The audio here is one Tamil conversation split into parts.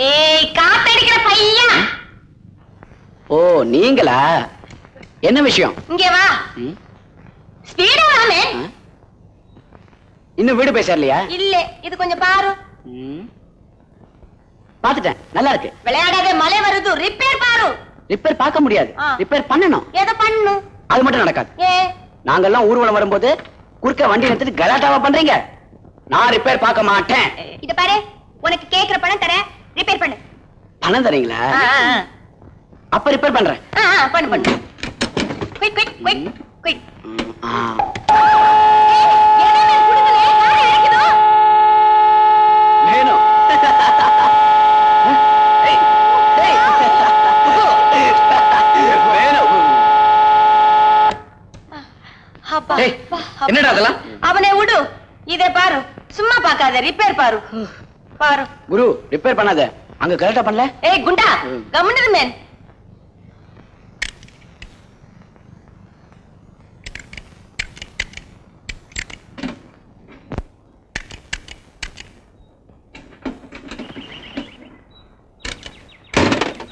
ஏய் காத்தடிக்கிற பையன். ஓ நீங்களா? என்ன விஷயம்? இங்க வா. ஸ்பீடா வாமே. இன்னும் வீடு போய் சேரலையா? இல்ல, இது கொஞ்சம் பாரு. பாத்துட்டேன், நல்லா இருக்கு. விளையாடாத, மழை வருது. ரிப்பேர் பாரு. ரிப்பேர் பார்க்க முடியாது, ரிப்பேர் பண்ணணும். எதை பண்ணு? அது மட்டும் நடக்காது. ஏ நாங்கெல்லாம் ஊர்வலம் வரும்போது குறுக்க வண்டி நிறுத்திட்டு கலாட்டாவா பண்றீங்க? நான் ரிப்பேர் பார்க்க மாட்டேன். இத பாரு, உனக்கு கேக்குற பணம் தரேன், ரிப்பேர் பண்ணு. பணம் தரீங்களா? அப்ப ரிப்பேர் பண்றேன். பண்ணு பண்ணு. Quick quick quick quick. என்னமே குடுங்கலே, காரை இறக்குதோ. வேணும். என்னடா அதெல்லாம்? அவனை விடு. இதை பாரு, சும்மா பாக்காத, ரிப்பேர் பாரு. பாரு குரு, ரிப்பேர் பண்ணாத. அங்க கரெக்டா பண்ணல. ஏய் குண்டா, கம்முனு மேன்.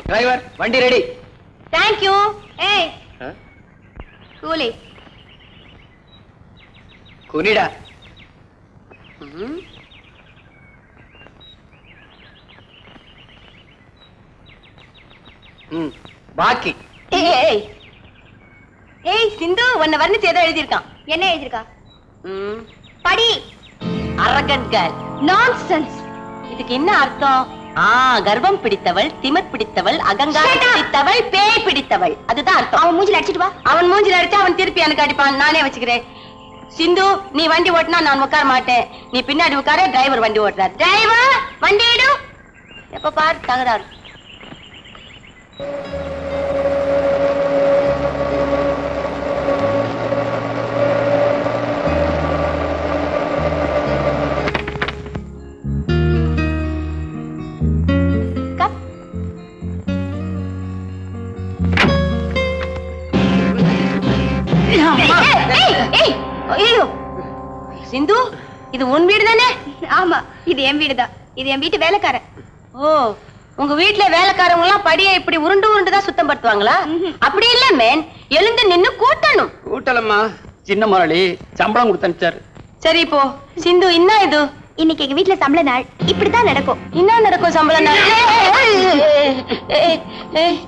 டிரைவர், வண்டி ரெடி. Thank you. ஏய் கூலி குனிடா. பாக்கி. ஏய் ஏய் சிந்து, உன்னை வர்ணிச்சு ஏதோ எழுதியிருக்கான். என்ன எழுதியிருக்கா? படி. Arrogant girl. நான்சென்ஸ். இதுக்கு என்ன அர்த்தம்? கர்வம் பிடித்தவள், திமிர் பிடித்தவள், அகங்காரம் பிடித்தவள், பேய் பிடித்தவள். அதுதான் அர்த்தம். அவன் மூஞ்சில அடிச்சிட்டு வா. அவன் மூஞ்சில அடிச்சா அவன் திருப்பி எனக்கு அடிப்பான். நானே வச்சுக்கிறேன். சிந்து, நீ வண்டி ஓட்டினா நான் உட்கார மாட்டேன். நீ பின்னாடி உட்கார, டிரைவர் வண்டி ஓட்டுறார். டிரைவர் வண்டி எடு. எப்ப பாரு தகராறு. சிந்து, இது உன் வீடு தானே? ஆமா, இது என் வீடு தான். இது என் வீட்டு வேலைக்காரன். ஓ, உங்க வீட்டுல வேலைக்காரங்க எல்லாம் படியை இப்படி உருண்டு உருண்டுதான் சுத்தம் படுத்துவாங்களா? அப்படி இல்ல மேன், எழுந்து நின்னு கூட்டணும். கூட்டலம்மா, சின்ன முதலாளி சம்பளம் கொடுத்து அனுப்பிச்சாரு. சரி போ. சிந்து, என்ன இது? இன்னைக்கு எங்க வீட்டுல சம்பள நாள். இப்படித்தான் நடக்கும். என்ன நடக்கும் சம்பள நாள்?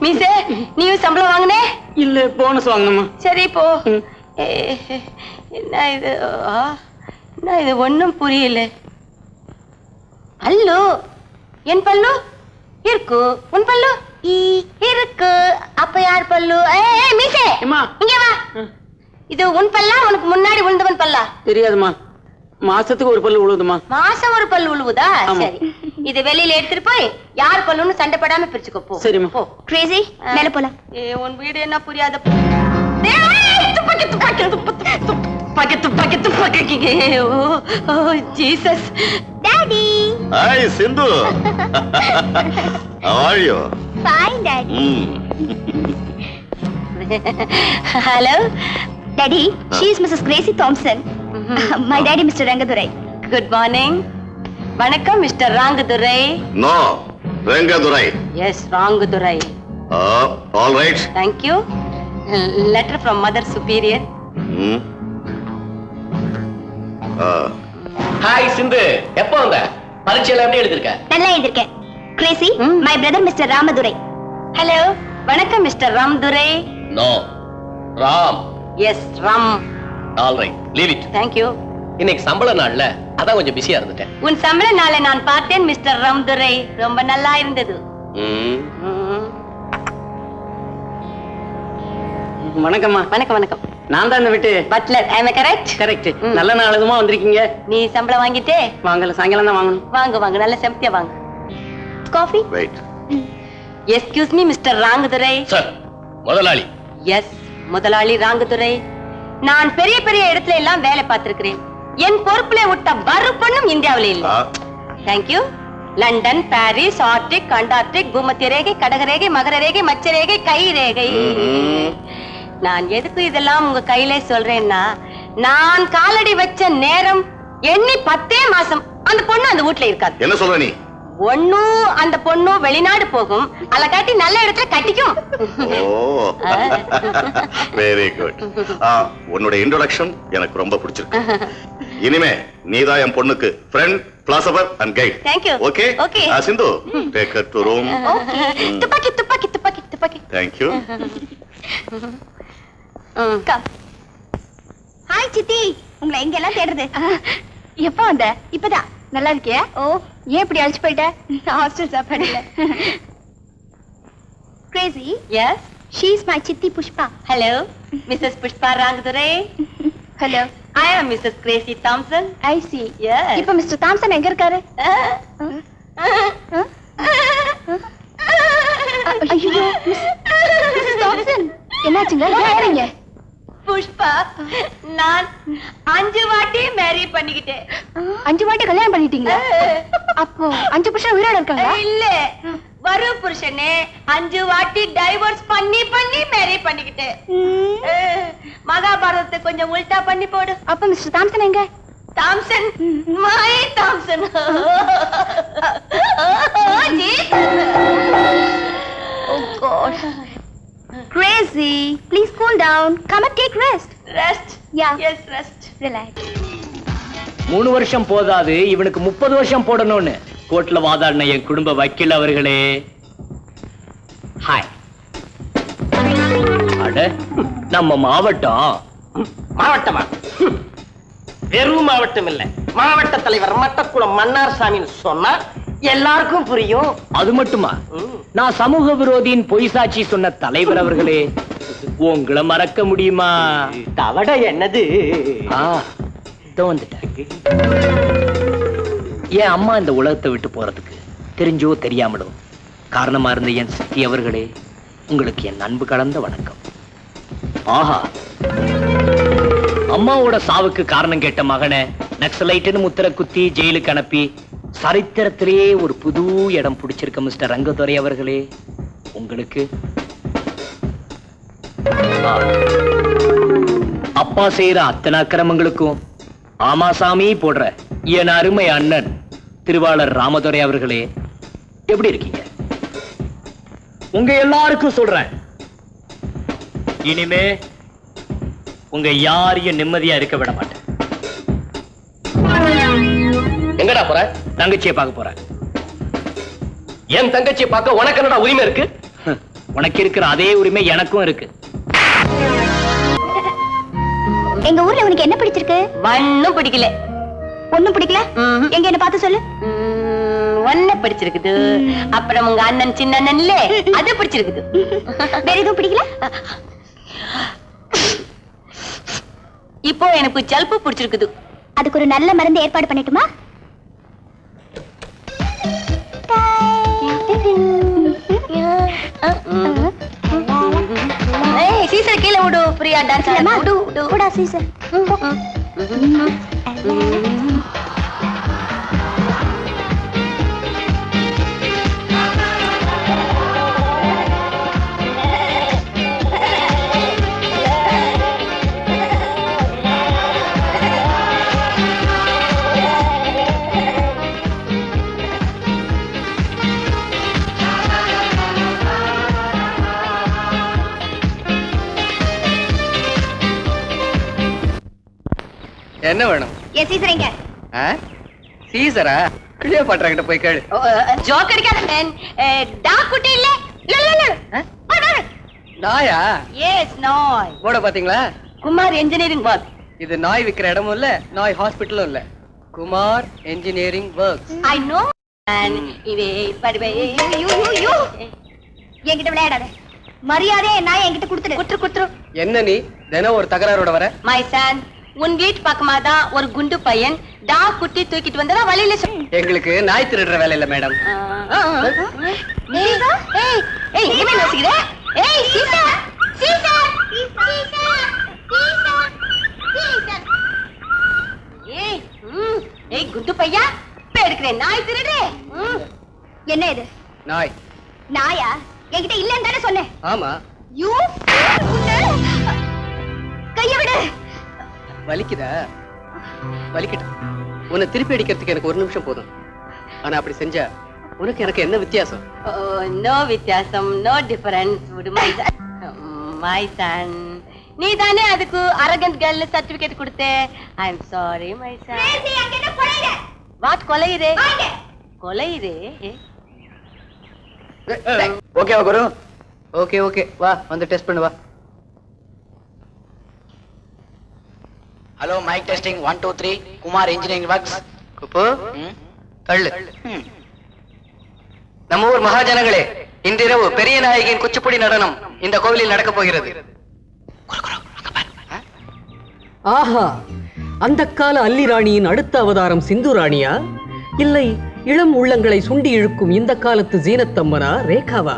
மீசே, நீயும் சம்பளம் வாங்கினே? இல்ல, போனஸ் வாங்கணுமா. சரி போ. என்ன இது? என்ன இது? ஒண்ணும் புரியல. பல்லு, என் பல்லு இருக்கு. உன் பல்லு இருக்கு. அப்ப யார் பல்லு? மீசே, இங்க வா. இது உன் பல்லா, உனக்கு முன்னாடி விழுந்தவன் பல்லா? தெரியாதுமா, மாசத்துக்கு ஒரு பல்லு விழுதுமா. மாசம் ஒரு பல்லு விழுவுதா? சரி, இது வெளியில எடுத்துட்டு போய் யார் பல்லுன்னு சண்டை படாம பிரிச்சுக்கோ. போ. சரிம்மா, போ. கிரேசி, மேல போலாம். உன் வீடு என்ன புரியாத. Jesus. Daddy. Hi Sindhu. How are you? Fine, Daddy. Hello. Daddy, she is Mrs. Gracie Thompson. My daddy, Mr. Rangadurai. Good morning. வணக்கம் mister Rangadurai. No, Rangadurai. Yes, Rangadurai. All right. Thank you. Letter from Mother Superior. Hi Sindhu, எப்போ வந்த? பரீட்சையில எப்படி எழுதிருக்க? நல்லா எழுதிருக்கேன். Gracie, my brother Mr. Ramadurai. Hello. வணக்கம் mister Ramdurai. No, Ram. Yes, Ram. All right, leave it. Thank you. இன்னைக்கு சம்பள நாள்ல அதான் கொஞ்சம் பிஸியா இருந்துட்டேன். உன் சம்பள நாளை நான் பார்த்தேன் மிஸ்டர் ராம்துரை. ரொம்ப நல்லா இருந்தது. வணக்கம்மா. வணக்கம் வணக்கம். நான் தான் இந்த வீட்டு பட்லர். ஐ அம் கரெக்ட்? கரெக்ட். நல்ல நாளுமா வந்திருக்கீங்க. நீ சம்பளம் வாங்கிட்டே? வாங்கல, சாயங்காலம் தான் வாங்கணும். வாங்க வாங்க, நல்ல செம்தியா வாங்க. Coffee? Wait. Excuse me mister Rangadurai. Sir, முதலாளி. எஸ், முதலாளி ராங்கதுரை. நான் பெரிய பெரிய இடத்துல எல்லாம் வேலை பார்த்திருக்கிறேன். என் பொறுப்புல விட்ட வறுப்பண்ணும் இந்தியாவில இல்ல. Thank you. London, Paris, Arctic, Antarctic, பூமத்திய ரேகை, கடக ரேகை, மகர ரேகை, மச்ச ரேகை, கை ரேகை. நான் எதுக்கு இதெல்லாம் உங்க கையிலே சொல்றேன்னா, நான் காலடி வச்ச நேரம் எண்ணி 10 மாசம் அந்த பொண்ணு அந்த வீட்டுல இருக்காது. என்ன சொல்ற நீ? ஒண்ணும் அந்த பொண்ணும் வெளிநாடு போகும் அல காட்டி நல்ல இடத்துல கட்டிக்கும். ஓ வெரி குட். உன்னோட இன்ட்ரோடக்ஷன் எனக்கு ரொம்ப பிடிச்சிருக்கு. இனிமே நீதான் என் பொண்ணுக்கு friend, philosopher and guide. Thank you. Okay Okay. Sindhu, take her to room. துப்பாக்கி துப்பாக்கி துப்பாக்கி துப்பாக்கி. Thank you. கம். ஹாய் சித்தி, உங்களை எங்க எல்லாம் தேடுறது? எப்போ வந்த? இப்பதான். நல்லா இருக்கியா? ஓ, ஏன் இப்படி அழைச்சு போயிட்ட? ஹாஸ்டல் சாப்பாடு இல்ல. Gracie, yes, she is my சித்தி Pushpa. Hello missus Pushpa Rangadurai. Hello, I am missus Gracie Thompson. I see. Yes. இப்போ மிஸ்டர் தாம்சன் எங்க இருக்காரு? ஐயோ, மிஸ்டர் தாம்சன் என்னாச்சுங்க? ஏறீங்க? புஷ்பா, நான் 5 வாட்டி மேரி பண்ணிக்கிட்டேன். 5 வாட்டி கல்யாணம் பண்ணிட்டீங்களா? அப்போ 5 புருஷன் உயிரோட இருக்காங்க? இல்ல, வரும் புருஷனே 5 வாட்டி டைவர்ஸ் பண்ணி பண்ணி மேரி பண்ணிக்கிட்டேன். மகாபாரதத்தை கொஞ்சம் உல்டா பண்ணி போடு. அப்ப மிஸ்டர் தாம்சன் எங்க? Thomson, my Thomson. Oh God. Crazy. Please cool down. Come and take rest. Rest. Yeah. Yes, rest. Relax. 3 வருஷம் போதாது, இவனுக்கு 30 வருஷம் போடணும்னு கோர்ட்ல வாதாடின என் குடும்ப வக்கீல் அவர்களே. ஹாய். அட, நம்ம மாவட்டம். மாவட்டமா? வெறும் மாவட்டம் இல்ல, மாவட்ட தலைவர் மட்டக்குளம் மன்னார் சாமின்னு சொன்னா எல்லாருக்கும் புரியும். அது மட்டுமா, நான் சமூக விரோதியின் பொய் சாட்சி சொன்ன தலைவர் அவர்களே, உங்களை மறக்க முடியுமா? தவட என்னது? இதோ வந்துட்டேன். என் அம்மா இந்த உலகத்தை விட்டு போறதுக்கு தெரிஞ்சோ தெரியாமலோ காரணமா இருந்த என் சித்தி அவர்களே, உங்களுக்கு என் அன்பு கலந்த வணக்கம். ஆஹா, அம்மாவோட சாவுக்கு காரணம் கேட்ட மகனை நக்சலைட்டுன்னு முத்திர குத்தி ஜெயிலுக்கு அனுப்பி சரித்திரத்திலேயே ஒரு புது இடம் பிடிச்சிருக்க மிஸ்டர் ரங்கதுரை அவர்களே, உங்களுக்கு அப்பா செய்யற அத்தனை அக்கிரமங்களுக்கும் ஆமாசாமி போடுற என் அருமை அண்ணன் திருவாளர் ராமதுரை அவர்களே, எப்படி இருக்கீங்க? உங்க எல்லாருக்கும் சொல்றேன், இனிமே உங்க யாரையும் நிம்மதியா இருக்க விட மாட்டேன். எங்கடா போற? தங்கச்சியை பார்க்க போறேன். என் தங்கச்சியை பார்க்க உனக்கு என்னடா உரிமை இருக்கு? உனக்கு இருக்கிற அதே உரிமை எனக்கும் இருக்கு. எங்க ஊர்ல உனக்கு என்ன பிடிச்சிருக்கு? ஒண்ணும் பிடிக்கல. ஒண்ணும் பிடிக்கல? எங்க என்ன பார்த்து சொல்லு. ஒன்ன பிடிச்சிருக்குது. அப்புறம் உங்க அண்ணன் சின்ன அண்ணன் இல்ல, அது பிடிச்சிருக்குது. வேற எதுவும் பிடிக்கல? இப்போ எனக்கு ஜல்பு பிடிச்சிருக்குது. அதுக்கு ஒரு நல்ல மருந்து ஏற்பாடு பண்ணிட்டுமா? ஏய், சீசர் கீழே விடு. பிரியா டான்ஸ் இல்லம்மா, விடு விடு. விடா சீசர். என்ன வேணும்? ஏ சீசர் எங்க? சீசரா? கிளியோபாட்ரா கிட்ட போய் கேளு. ஜோக் அடிக்காத மேன். டாக் குட்டி இல்ல. நாயா? எஸ், நாய். போட பாத்தீங்களா? Kumar engineering work. இது நாய் விக்கிற இடமும் இல்ல, நாய் ஹாஸ்பிட்டலும் இல்ல. Kumar engineering works. I know. இவே படுவே. என்கிட்ட விளையாடாத. மரியாதையா என் நாயை என்கிட்ட கொடுத்துடு. குத்துரு. என்ன நீ தினம் ஒரு தகராறோட வர? மை சன், உன் வீட்டு பக்கமா தான் ஒரு குண்டு பையன் டாக் குட்டி தூக்கிட்டு வந்ததா வழியில எங்களுக்கு நாய் திருடுற வேலை இல்ல மேடம். என்ன யோசிக்கிற? ஏய் சீசா, சீசா, ஏய் குண்டு பையா, எடுக்கிறேன் நாய் திருடு. என்ன இது? நாய். நாயா? என்கிட்ட இல்லன்னு தானே சொன்னேன். ஆமா. யூ கைய விடு. வலிக்குதா? வலிக்கட்டும். உன்னை திருப்பி அடிக்கிறதுக்கு எனக்கு 1 நிமிஷம் போதும். ஆனா அப்படி செஞ்சா உனக்கு எனக்கு என்ன வித்தியாசம்? நோ வித்தியாசம், நோ டிஃபரன்ஸ். மை சன், நீ தானே அதுக்கு அரகண்ட் கேர்ள் சர்டிபிகேட் கொடுத்தே. I am sorry my son. What கொலையுதே? கொலையுதே. ஓகேவா குரு? ஓகே ஓகே, வா வந்து டெஸ்ட் பண்ணு வா. Hello, mike testing 1 2 3. Kumar engineering works. Kuppu கள்ளு. நம்ம ஊர் மகாஜனங்களே, இன்றிரவு பெரிய நாயகியின் குச்சிப்புடி நடனம் இந்த கோவிலில் நடக்க போகிறது. ஆஹா, அந்த கால அல்லி ராணியின் அடுத்த அவதாரம் சிந்து ராணியா, இல்லை இளம் உள்ளங்களை சுண்டி இழுக்கும் இந்த காலத்து ஜீனத்தம்மனா ரேகாவா?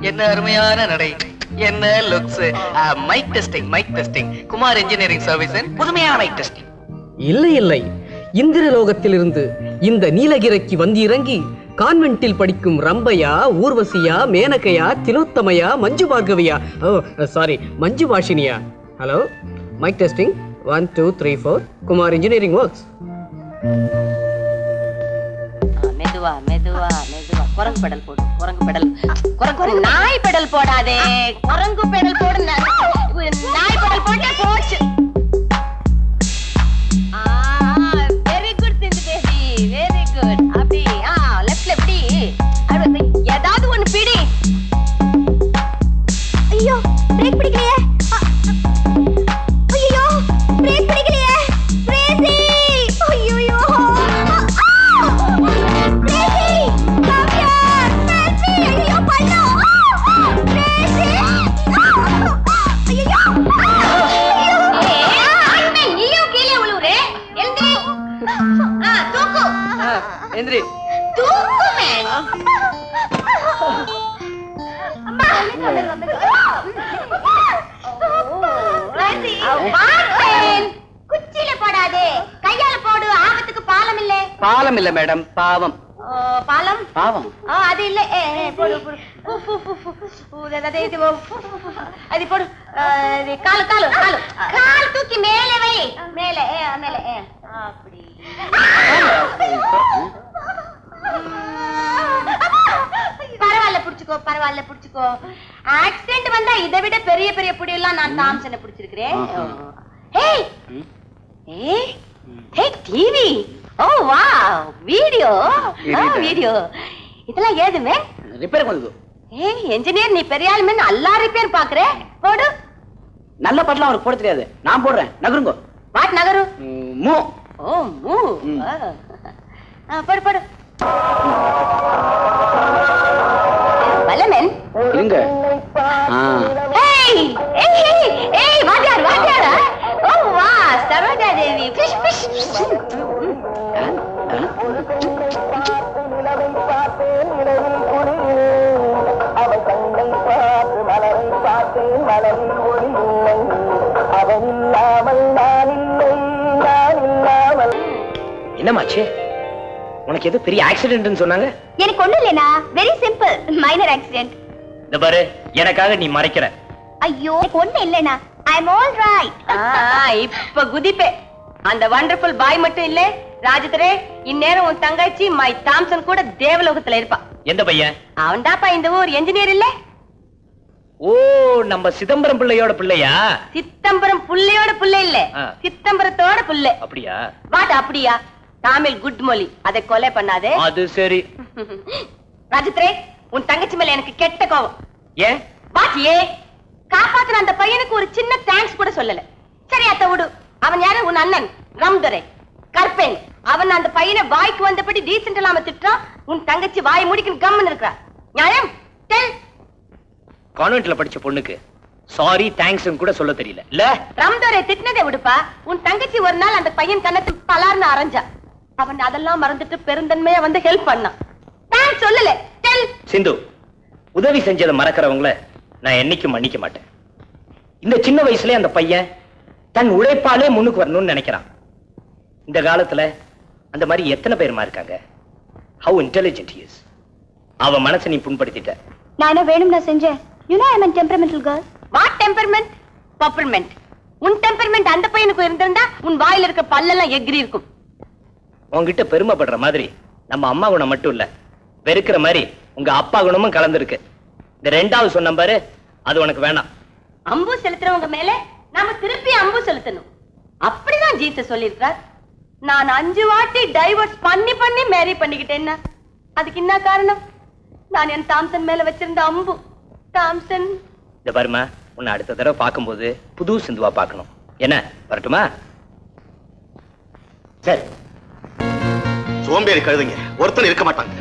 என்ன அருமையான நடை, என்ன looks. Mike testing, mike testing. Kumar engineering சர்வீஸின் புதுமையான மைக் டெஸ்டிங். இல்லை இல்லை, இந்திரலோகத்திலிருந்து இந்த நீலகிரிக்கு வந்து இறங்கி கான்வென்ட்டில் படிக்கும் ரம்பையா, ஊர்வசியா, மேனகையா, திலோத்தமையா, மஞ்சு பார்கவியா, சாரி மஞ்சு வாஷினியா? Hello, mike testing 1 2 3 4. Kumar engineering works. மெதுவா மெதுவா மெதுவா. குரங்கு பெடல் போடு, குரங்கு பெடல். குரங்கு நாய் பெடல் போடாதே, குரங்கு பெடல் போடு. நாய் பெடல் போட்டே போச்சு. வெரி குட் சிந்து பேபி, வெரி குட். அப்படி லெஃப்ட்ல எப்படி ஏதாவது ஒண்ணு பிடி. ஐயோ, பிரேக் பிடிக்கலையே. ஐயோ, பிரேக் பிடிக்கலையே. பிரேசி, ஐயோ. பிரேசி, கம் ஹியர். பிரேசி, ஐயோ பல்லோ. பிரேசி. ஐயோ. அண்ணே, நீயும் கீழே விழுவுறே. எழுந்திரி. தூக்கு. எந்திரி. தூக்கு மேன். குச்சியில போடாதே, கையால போடு. ஆபத்துக்கு பாலம் இல்ல. பாலம் இல்ல மேடம், பாவம். பாலம் பாவம். அது இல்ல. போடு போடு. அது போடு. காலு காலு காலு கால் தூக்கி மேலே வை. மேலே மேலே. அப்படி. பரவாயில்ல, புடிச்சுக்கோ, பரவாயில்ல, புடிச்சுக்கோ. ஆக்சிடென்ட் வந்தா இதை விட பெரிய பெரிய புடியெல்லாம் நான் தாம்சனை புடிச்சிருக்கிறேன். ஹேய் ஏய் hey, TV. Oh wow, video. Video இதெல்லாம் ஏதுமே ரிப்பேர் பண்ணுது. ஏய் என்ஜினியர், நீ பெரிய ஆளுமே நல்லா ரிப்பேர் பாக்குற. போடு. நல்ல பாட்டுலாம் அவருக்கு போட தெரியாது, நான் போடுறேன். நகருங்கோ. வாட் நகரு? மூ. ஓ மூ. போடு போடு. வல்லமன் இருங்க. ஏய் ஏய் ஏய், வாத்தியார் வாத்தியாரா? ஓ வா, சரோஜா தேவி. Fish fish. என்னமாச்சு? உனக்கு எது பெரிய ஆக்சிடென்ட்னு சொன்னாங்க? எனக்கு ஒண்ணு இல்லைனா, வெரி சிம்பிள், மைனர் ஆக்சிடென்ட். இந்த பாரு, எனக்காக நீ மறைக்கிற. ஐயோ, எனக்கு ஒண்ணு இல்லைனா, ஐ அம் ஆல் ரைட். இப்ப குதிப்பே. அந்த வண்டர்ஃபுல் பாய் மட்டும் இல்ல ராஜதுரை, இந்நேரம் உன் தங்கச்சி மை தாம்சன் கூட தேவலோகத்துல இருப்பா. எந்த பையன்? அவன்தாப்பா இந்த ஊர் என்ஜினியர் இல்ல. ஓ, நம்ம சிதம்பரம் பிள்ளையோட பிள்ளையா? சித்தம்பரம் புள்ளையோட புள்ளை இல்ல, சித்தம்பரத்தோட புள்ளை. அப்படியா? வாட் அப்படியா? தமிழ் குட் மொழி, அதை கொலை பண்ணாதே. அது சரி. ராஜதுரை, உன் தங்கச்சி மேல எனக்கு கெட்ட கோவம். ஏன்? வாட் ஏ? காப்பாத்தின அந்த பையனுக்கு ஒரு சின்ன தேங்க்ஸ் கூட சொல்லல. சரி, அத்த விடு. அவன் யாரு? உன் அண்ணன் ராம்துரை கற்பேன். அவன் அந்த பையனை வாய்க்கு வந்தபடி டீசென்ட் இல்லாம திட்டான். உன் தங்கச்சி வாய் முடிக்கணும் கம்முன்னு இருக்கா. நியாயம்? டெல். கான்வென்ட்ல படிச்ச பொண்ணுக்கு சாரி தேங்க்ஸ் கூட சொல்ல தெரியல இல்ல? ராம்துரை திட்டினதை விடுப்பா. உன் தங்கச்சி ஒரு நாள் அந்த பையன் கண்ணத்து பலார்னு அரைஞ்சா. அவன் அதெல்லாம் மறந்துட்டு பெருந்தன்மையா வந்து ஹெல்ப் பண்ணான். தேங்க்ஸ் சொல்லல. டெல். சிந்து, உதவி செஞ்சதை மறக்கிறவங்கள நான் என்னைக்கும் மன்னிக்க மாட்டேன். இந்த சின்ன வயசுல அந்த பையன் தன் உழைப்பாலே முன்னுக்கு வரணும்னு நினைக்கிறான். இந்த காலத்துல அந்த மாதிரி எத்தனை பேருமா இருக்காங்க? How intelligent he is. அவன் மனசை நீ புண்படுத்திட்ட. நான் என்ன வேணும்னா செஞ்சேன். You know I am a temperamental girl. What temperament? Peppermint. உன் டெம்பர்மெண்ட் அந்த பையனுக்கு இருந்திருந்தா உன் வாயில இருக்க பல்லெல்லாம் எகிரி இருக்கும். உன்கிட்ட பெருமைப்படுற மாதிரி நம்ம அம்மா குணம் மட்டும் இல்ல, வெறுக்கிற மாதிரி உங்க அப்பா குணமும் கலந்துருக்கு. இந்த ரெண்டாவது சொன்ன பாரு, அது உனக்கு வேணாம். அம்பு செலுத்துறவங்க மேல நாம திருப்பி அம்பு செலுத்தணும். அப்படிதான் ஜீசஸ் சொல்லியிருக்கார். நான் 5 வாட்டி டைவர்ஸ் பண்ணி பண்ணி மேரி பண்ணிக்கிட்டேன்னா அதுக்கு என்ன காரணம்? நான் என் தாம்சன் மேல வச்சிருந்த அம்பு. தாம்சன், இந்த பாருமா, உன்னை அடுத்த தடவை பார்க்கும்போது புது சிந்துவா பார்க்கணும். என்ன, வரட்டுமா? சரி. சோம்பேறி கழுதுங்க ஒருத்தர் இருக்க மாட்டாங்க.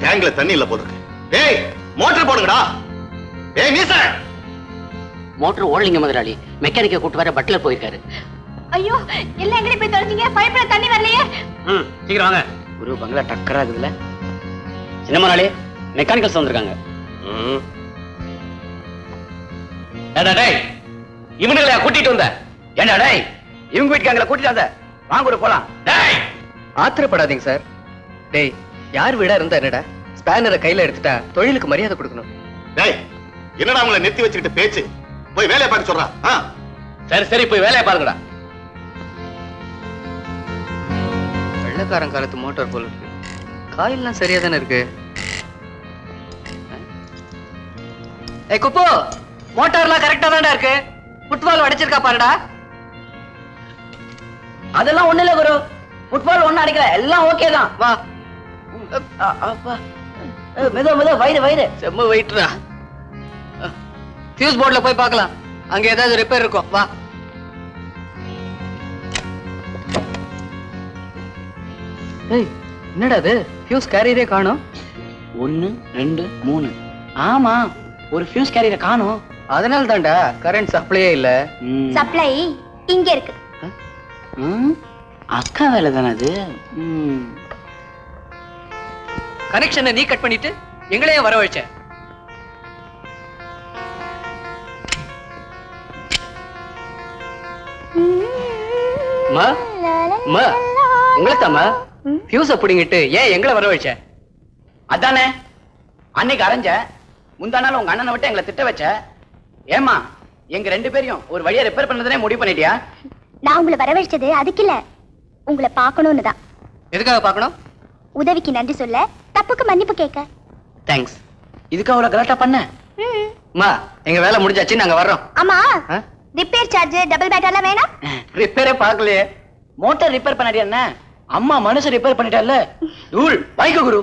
டேங்க்ல தண்ணி இல்ல போதுக்கு. டேய் மோட்டர் போடுங்கடா. டேய் மீச, மோட்டர் ஓடலிங்க முதலாளி. மெக்கானிக்க கூட்டு வர பட்லர் போயிருக்காரு. ஐயோ, எல்லாம் எங்கடி போய் தொலைஞ்சீங்க? பைப்ல தண்ணி வரலையே. சீக்கிரம் வாங்க. ஒரு பங்களா டக்கரா இருக்குதுல. சின்ன முதலாளி, மெக்கானிக்கல்ஸ் வந்திருக்காங்க. டேய், இவனுங்களா கூட்டிட்டு வந்த? என்ன டேய், இவங்க வீட்டுக்காரங்கள கூட்டிட்டு வந்த? வாங்க கூட போலாம். டேய், ஆத்திரப்படாதீங்க சார். டேய், யார் வீடா இருந்தா என்னடா? ஸ்பேனரை கையில எடுத்துட்டா தொழிலுக்கு மரியாதை கொடுக்கணும். டேய் என்னடா உங்களை நெத்தி வச்சுக்கிட்டு பேச்சு? போய் வேலையை பார்க்க சொல்றா. சரி சரி, போய் வேலையை பாருங்கடா. வெள்ளக்காரன் காலத்து மோட்டார் போல இருக்கு. காயில்லாம் சரியா தானே இருக்கு. ஏய் குப்பு, மோட்டார்லாம் கரெக்டா தான்டா இருக்கு. ஃபுட்பால் அடிச்சிருக்கா பாருடா. அதெல்லாம் ஒண்ணு இல்ல குரு. ஃபுட்பால் ஒண்ணு அடிக்கல, எல்லாம் ஓகே தான். வா. மெதோ மெதோ, வயிறு செம்ம வெயிட்ரா. ஃபியூஸ் போர்ட்ல போய் பார்க்கலாம். அங்க ஏதாவது ரிப்பேர் இருக்கும். வா. ஏய், என்னடா இது? ஃபியூஸ் கேரியரே காணோம். 1 2 3. ஆமா, ஒரு ஃபியூஸ் கேரியரை காணோம். அதனால தான்டா கரண்ட் சப்ளையே இல்ல. சப்ளை இங்க இருக்கு. அக்கா வேலை தானே அது. கனெக்ஷனை நீ கட் பண்ணிட்டு எங்களையே வர வச்ச. உங்களைத்தாமா ஃபியூஸ புடிங்கிட்டு ஏன் எங்களை வர வச்ச? அதானே அன்னைக்கு அரைஞ்ச, முந்தா நாள் உங்க அண்ணனை விட்டு எங்களை திட்ட வச்ச. ஏமா, எங்க 2 பேரையும் ஒரு வழியா ரிப்பேர் பண்ணதுனே முடிவு பண்ணிட்டியா? நான் உங்களை வரவழைச்சது அதுக்கு இல்ல, உங்களை பார்க்கணும்னு தான். எதுக்காக பார்க்கணும்? உதவிக்கு நன்றி சொல்ல, தப்புக்கு மன்னிப்பு கேட்க. தேங்க்ஸ். இதுக்கு அவ்வளவு கரெக்டா பண்ண? அம்மா, எங்க வேலை முடிஞ்சாச்சு, நாங்க வர்றோம். ஆமா, ரிப்பேர் சார்ஜ் டபுள் பேட்டாலாம் வேணாம். ரிப்பேரே பார்க்கலையே. மோட்டார் ரிப்பேர் பண்ணாடி என்ன? அம்மா மனுஷன் ரிப்பேர் பண்ணிட்டால. தூள் வைக்க குரு.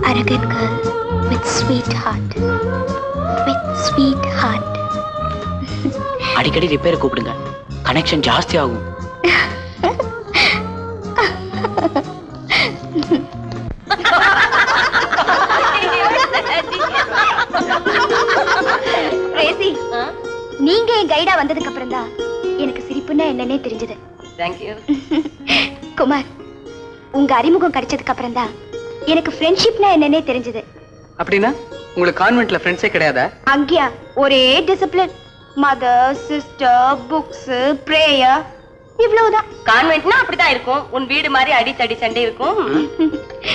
Arrogant girl with sweet heart. With sweet heart. அடிக்கடி ரிப்பேர் கூப்பிடுங்க, கனெக்ஷன் ஜாஸ்தி ஆகும். Crazy. நீங்க என் கைடா வந்ததுக்கு அப்புறம் தான் எனக்கு சிரிப்புன்னா என்னன்னே தெரிஞ்சது. தேங்க்யூ. குமார், உங்க அறிமுகம் கிடைச்சதுக்கு அப்புறம் தான் எனக்கு ஃப்ரெண்ட்ஷிப்னா என்னன்னே தெரிஞ்சது. அப்படின்னா உங்களுக்கு கான்வென்ட்ல ஃப்ரெண்ட்ஸே கிடையாதா? அங்கேயா ஒரே discipline. Mother, sister, books, prayer, இவ்வளவுதான். கான்வென்ட்னா அப்படிதான் இருக்கும். உன் வீடு மாதிரி அடித்தடி சண்டை இருக்கும்.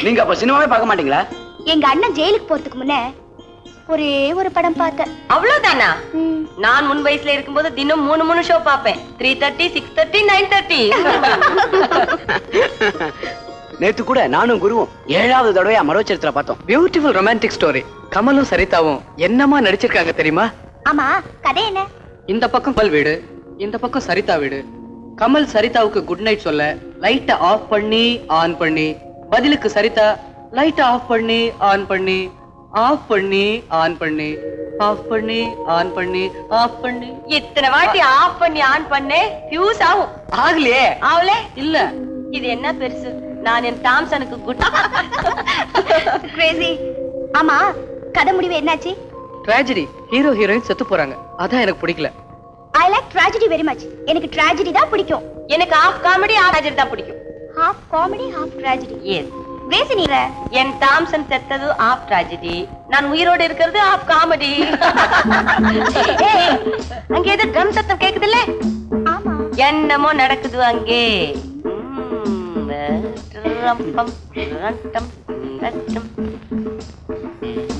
நீங்க அப்ப சினிமாவே பார்க்க மாட்டீங்களா? எங்க அண்ணன் ஜெயிலுக்கு போறதுக்கு முன்ன ஒரே ஒரு படம் பார்த்தேன். அவ்வளவுதானா? நான் முன் வயசுல இருக்கும்போது தினம் 3 ஷோ பாப்பேன். 3:30, 6:30, 9:30. நேத்து கூட நானும் குருவும் 7வது தடவையா மரோச்சரித்திர பார்த்தோம். Beautiful romantic story. கமலும் சரிதாவும் என்னமா நடிச்சிருக்காங்க தெரியுமா? ஆமா, கதை என்ன? இந்த பக்கம் கமல் வீடு, இந்த பக்கம் சரிதா வீடு. கமல் சரிதாவுக்கு குட் நைட் சொல்ல லைட்ட ஆஃப் பண்ணி ஆன் பண்ணி, பதிலுக்கு சரிதா லைட்ட ஆஃப் பண்ணி ஆன் பண்ணி, ஆஃப் பண்ணி ஆன் பண்ணி, ஆஃப் பண்ணி ஆன் பண்ணி, ஆஃப் பண்ணி. இத்தனை வாட்டி ஆஃப் பண்ணி ஆன் பண்ணே ஃபியூஸ் ஆகும். ஆகலையே. ஆவலே இல்ல. இது என்ன பெருசு? நான் என் தாம்சனுக்கு குட். கிரேசி. ஆமா, கதை முடிவு என்னாச்சு? ட்ராஜடி. ஹீரோ ஹீரோயின் செத்து போறாங்க. அதான் எனக்கு பிடிக்கல. I like tragedy very much. எனக்கு tragedy தான் பிடிக்கும். எனக்கு half comedy half tragedy தான் பிடிக்கும். Half comedy half tragedy. Yes. Crazy நீங்க என் தாம்சன் செத்தது half tragedy. நான் உயிரோட இருக்கிறது half comedy. ஏய், அங்க ஏதோ ட்ரம் சத்தம் கேக்குதுல்ல? ஆமா. என்னமோ நடக்குது அங்கே. ரம், பம், ரம், டம், ரம், டம்.